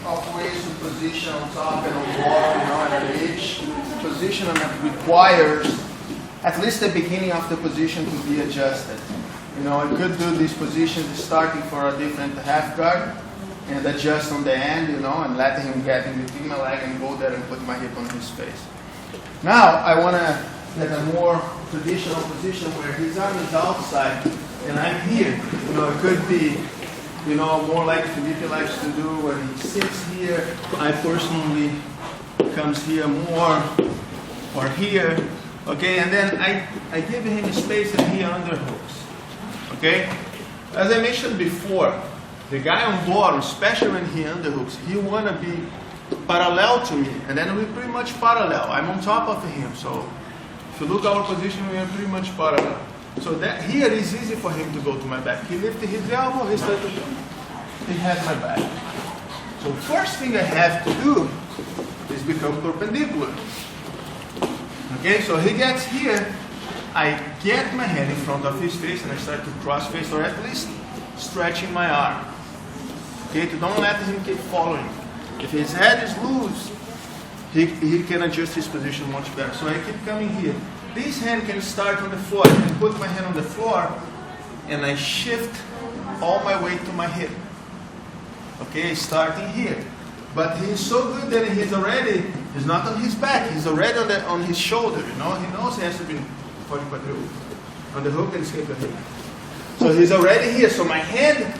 of ways to position on top and on bottom, and each position requires at least the beginning of the position to be adjusted. I could do these positions starting for a different half guard and adjust on the end, and let him get in between my leg and go there and put my hip on his face. Now I want to get a more traditional position where his arm is outside and I'm here. It could be, more like Felipe likes to do, where he sits here. I personally comes here more, or here, okay? And then I give him space and he underhooks, okay? As I mentioned before, the guy on bottom, especially when he underhooks, he want to be parallel to me, and then we're pretty much parallel. I'm on top of him, so if you look at our position, we are pretty much parallel. So that here is easy for him to go to my back. He lifted his elbow, he started, he has my back. So first thing I have to do is become perpendicular. Okay, so he gets here, I get my hand in front of his face and I start to cross face, or at least stretching my arm. Okay, to don't let him keep following. If his head is loose, he can adjust his position much better. So I keep coming here. This hand can start on the floor. I can put my hand on the floor and I shift all my weight to my hip. Okay, starting here. But he's so good that he's not on his back, he's already on his shoulder, He knows he has to be on the hook and escape the hip. So he's already here. So my hand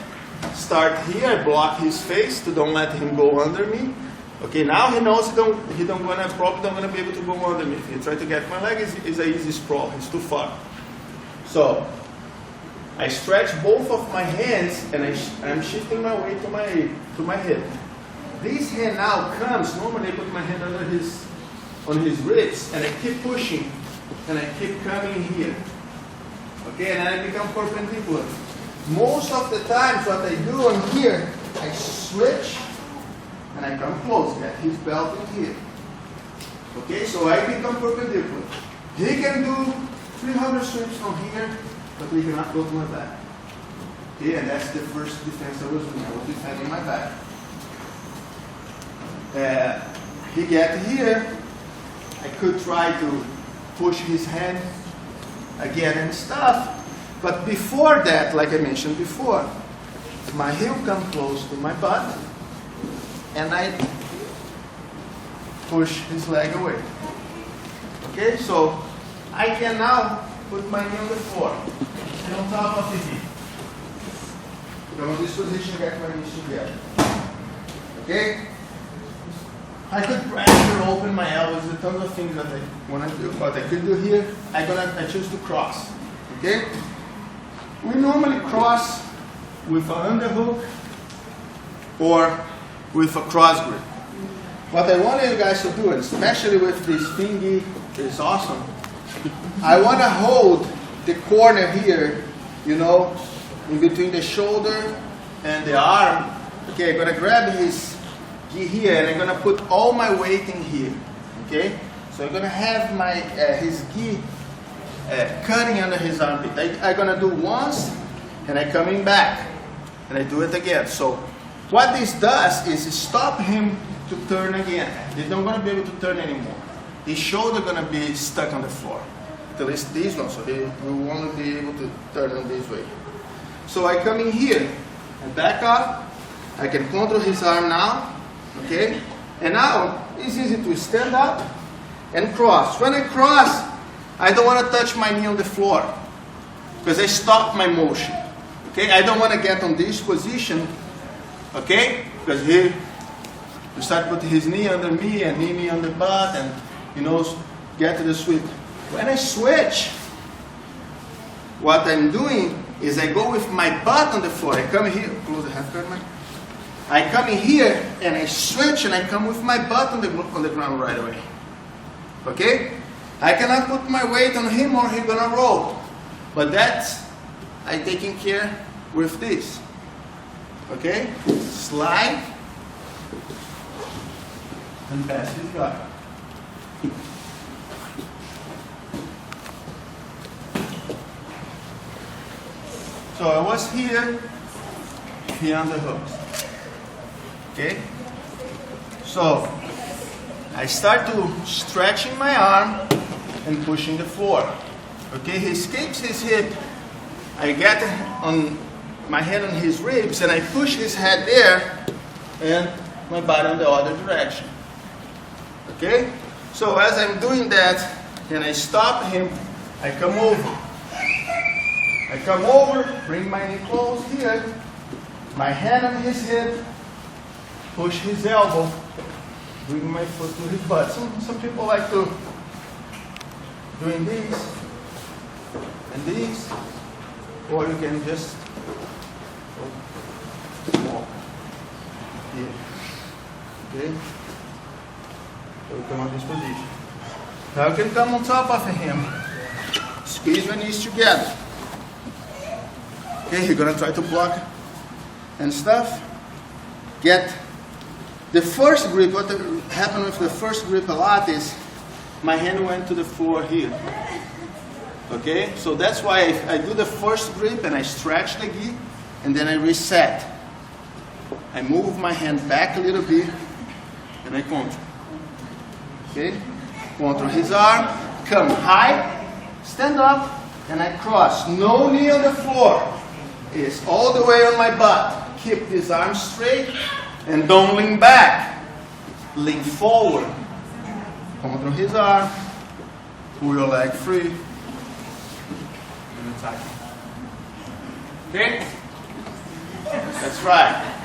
start here, I block his face to don't let him go under me. Okay, now he knows probably don't gonna be able to go under me. If he try to get my leg, it's an easy sprawl. It's too far. So I stretch both of my hands and I'm shifting my weight to my hip. This hand now comes. Normally I put my hand on his ribs and I keep pushing and I keep coming here. Okay, and then I become perpendicular. Most of the times what I do on here, I switch and I come close, get his belt in here. Okay, so I become perpendicular. He can do 300 sweeps from here, but he cannot go to my back. Okay, and that's the first defense I was doing. I was defending my back. He get here, I could try to push his hand again and stuff, but before that, like I mentioned before, my heel comes close to my butt, and I push his leg away. Okay, so I can now put my knee on the floor, and on top of the hip. From this position, get my knees together. Okay? I could pressure open my elbows. There's a ton of things that I want to do. What I could do here, I choose to cross. Okay? We normally cross with an underhook or with a cross grip. What I want you guys to do, and especially with this thingy, is awesome. I want to hold the corner here, in between the shoulder and the arm. Okay, I'm going to grab his gi here and I'm going to put all my weight in here. Okay, so I'm going to have his gi cutting under his armpit. I'm going to do once and I'm coming back and I do it again. So what this does is stop him to turn again. He's not going to be able to turn anymore. His shoulder going to be stuck on the floor. At least this one, so he will only be able to turn on this way. So I come in here, I back up, I can control his arm now, okay? And now it's easy to stand up and cross. When I cross, I don't want to touch my knee on the floor because I stop my motion, okay? I don't want to get on this position, okay? Because he start putting his knee under me and me on the butt and, get to the sweep. When I switch, what I'm doing is I go with my butt on the floor. I come here, close the half guard, man. I come in here and I switch and I come with my butt on the ground right away. Okay? I cannot put my weight on him or he's gonna roll. But that's I taking care with this. Okay? Slide and pass his guard. So I was here, he underhooks. Okay? So I start to stretching my arm and pushing the floor. Okay, he escapes his hip. I get on my head on his ribs and I push his head there and my body in the other direction. Okay? So as I'm doing that, and I stop him, I come over. I come over, bring my knee close here, my hand on his hip, push his elbow, bring my foot to his butt. Some people like to doing these and these, or you can just walk here. Okay? So we come on this position. Now you can come on top of him. Squeeze my knees together. Okay, you're gonna try to block and stuff. Get the first grip. What happened with the first grip a lot is my hand went to the floor here. Okay, so that's why I do the first grip and I stretch the gi and then I reset. I move my hand back a little bit and I control. Okay, control his arm, come high, stand up, and I cross. No knee on the floor. It's all the way on my butt. Keep this arm straight and don't lean back. Lean forward. Control his arm. Pull your leg free. And tighten. Okay? That's right.